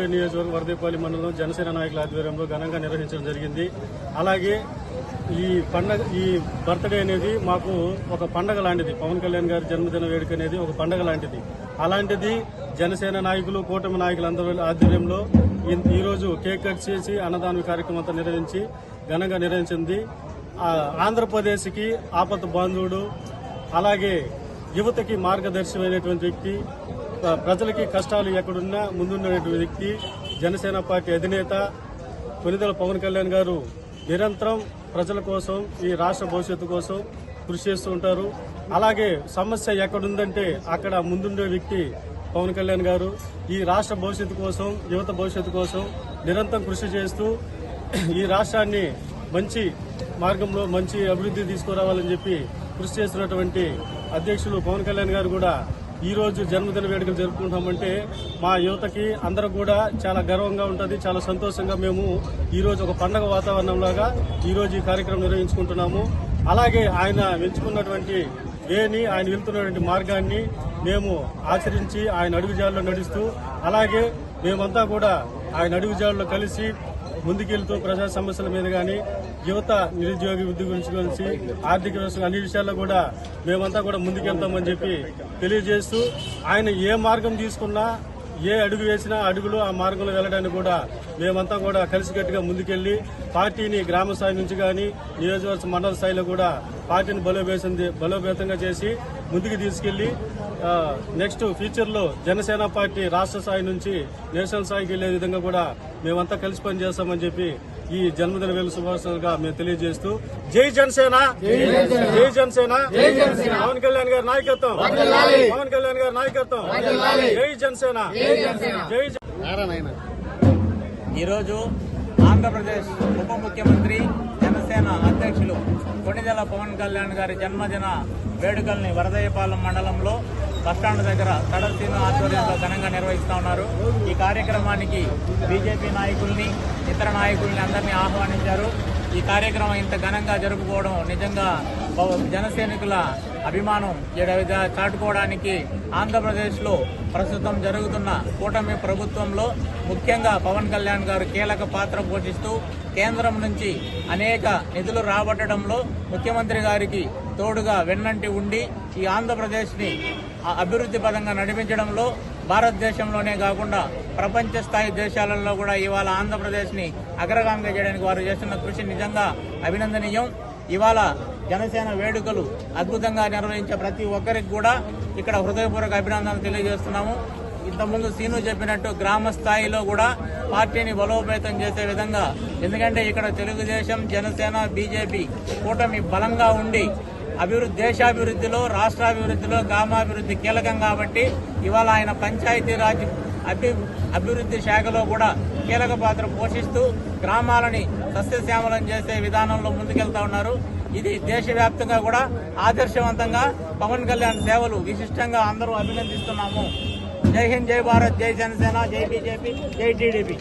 RDO నియోజకవర్గం వరదేపల్లి మండలం జనసేన నాయకుల ఆధ్వర్యంలో ఘనంగా నిర్వహించడం జరిగింది. అలాగే ఈ బర్త్డే అనేది మాకు ఒక పండగ లాంటిది. పవన్ కళ్యాణ్ గారి జన్మదిన వేడుక అనేది ఒక పండగ లాంటిది. అలాంటిది జనసేన నాయకులు, కూటమి నాయకులందరి ఆధ్వర్యంలో ఈరోజు కేక్ కట్ చేసి అన్నదాన కార్యక్రమం అంతా ఘనంగా నిర్వహించింది. ఆంధ్రప్రదేశ్కి ఆపత్ బాంధవుడు, అలాగే యువతకి మార్గదర్శకమైనటువంటి వ్యక్తి, ప్రజలకి కష్టాలు ఎక్కడున్నా ముందున్నటువంటి వ్యక్తి, జనసేన పార్టీ అధినేత కొనిదెల పవన్ కళ్యాణ్ గారు నిరంతరం ప్రజల కోసం, ఈ రాష్ట్ర భవిష్యత్తు కోసం కృషి చేస్తూ ఉంటారు. అలాగే సమస్య ఎక్కడుందంటే అక్కడ ముందుండే వ్యక్తి పవన్ కళ్యాణ్ గారు. ఈ రాష్ట్ర భవిష్యత్తు కోసం, యువత భవిష్యత్తు కోసం నిరంతరం కృషి చేస్తూ ఈ రాష్ట్రాన్ని మంచి మార్గంలో మంచి అభివృద్ధి తీసుకురావాలని చెప్పి కృషి చేస్తున్నటువంటి అధ్యక్షులు పవన్ కళ్యాణ్ గారు కూడా ఈ రోజు జన్మదిన వేడుకలు జరుపుకుంటామంటే మా యువతకి అందరూ కూడా చాలా గర్వంగా ఉంటుంది, చాలా సంతోషంగా మేము ఈ రోజు ఒక పండగ వాతావరణంలాగా ఈ రోజు ఈ కార్యక్రమం నిర్వహించుకుంటున్నాము. అలాగే ఆయన ఎంచుకున్నటువంటి వేని, ఆయన వెళ్తున్నటువంటి మార్గాన్ని మేము ఆచరించి ఆయన అడుగుజాడలో నడుస్తూ, అలాగే మేమంతా కూడా ఆయన అడుగుజాడలో కలిసి ముందుకెళ్తూ ప్రజా సమస్యల మీద గాని, యువత నిరుద్యోగ వృద్ధి గురించి ఆర్థిక వ్యవస్థ అన్ని విషయాల్లో కూడా మేమంతా కూడా ముందుకెళ్తామని చెప్పి తెలియజేస్తూ, ఆయన ఏ మార్గం తీసుకున్నా, ఏ అడుగు వేసినా అడుగులు ఆ మార్గంలో వెళ్లడానికి కూడా మేమంతా కూడా కలిసికట్టుగా ముందుకెళ్లి పార్టీని గ్రామ స్థాయి నుంచి గాని, నియోజకవర్గ మండల స్థాయిలో కూడా పార్టీని బలోపేతంగా చేసి ముందుకు తీసుకెళ్లి నెక్స్ట్ ఫ్యూచర్ లో జనసేన పార్టీ రాష్ట్ర స్థాయి నుంచి నేషనల్ స్థాయికి వెళ్లే విధంగా కూడా మేమంతా కలిసి పనిచేస్తామని చెప్పి ఈ జన్మదిన వేళ శుభాకాంక్షలుగా మేము తెలియజేస్తూ, జై జనసేన, జై జనసేన, పవన్ కళ్యాణ్ గారి నాయకత్వం, పవన్ కళ్యాణ్ గారి నాయకత్వం, జై జనసేన, జై. ఈరోజు ఆంధ్రప్రదేశ్ ఉప ముఖ్యమంత్రి, జనసేన అధ్యక్షులు కొనిదెల పవన్ కళ్యాణ్ గారి జన్మదిన వేడుకల్ని వరదయ్యపాలెం మండలంలో బస్టాండ్ దగ్గర కడల్సీను ఆధ్వర్యంలో ఘనంగా నిర్వహిస్తూ ఉన్నారు. ఈ కార్యక్రమానికి బీజేపీ నాయకుల్ని, ఇతర నాయకుల్ని అందరినీ ఆహ్వానించారు. ఈ కార్యక్రమం ఇంత ఘనంగా జరుపుకోవడం నిజంగా జనసైనికుల అభిమానం చాటుకోవడానికి ఆంధ్రప్రదేశ్లో ప్రస్తుతం జరుగుతున్న కూటమి ప్రభుత్వంలో ముఖ్యంగా పవన్ కళ్యాణ్ గారు కీలక పాత్ర పోషిస్తూ కేంద్రం నుంచి అనేక నిధులు రాబట్టడంలో ముఖ్యమంత్రి గారికి తోడుగా వెన్నంటి ఉండి ఈ ఆంధ్రప్రదేశ్ని అభివృద్ధి పదంగా నడిపించడంలో భారతదేశంలోనే కాకుండా ప్రపంచ స్థాయి దేశాలలో కూడా ఇవాళ ఆంధ్రప్రదేశ్ని అగ్రగామిగా చేయడానికి వారు చేస్తున్న కృషి నిజంగా అభినందనీయం. ఇవాళ జనసేన వేడుకలు అద్భుతంగా నిర్వహించే ప్రతి ఒక్కరికి కూడా ఇక్కడ హృదయపూర్వక అభినందనలు తెలియజేస్తున్నాము. ఇంతకుముందు సీను చెప్పినట్టు గ్రామ స్థాయిలో కూడా పార్టీని బలోపేతం చేసే విధంగా, ఎందుకంటే ఇక్కడ తెలుగుదేశం, జనసేన, బీజేపీ కూటమి బలంగా ఉండి దేశాభివృద్ధిలో, రాష్ట్రాభివృద్ధిలో, గ్రామాభివృద్ధి కీలకం కాబట్టి ఇవాళ ఆయన పంచాయతీరాజ్ అభివృద్ధి శాఖలో కూడా కీలక పాత్ర పోషిస్తూ గ్రామాలని సస్యశ్యామలం చేసే విధానంలో ముందుకెళ్తా ఉన్నారు. ఇది దేశవ్యాప్తంగా కూడా ఆదర్శవంతంగా పవన్ కళ్యాణ్ సేవలు విశిష్టంగా అందరూ అభినందిస్తున్నాము. జై హింద్, జై భారత్, జై జనసేన, జై బీజేపీ, జై టీడీపీ.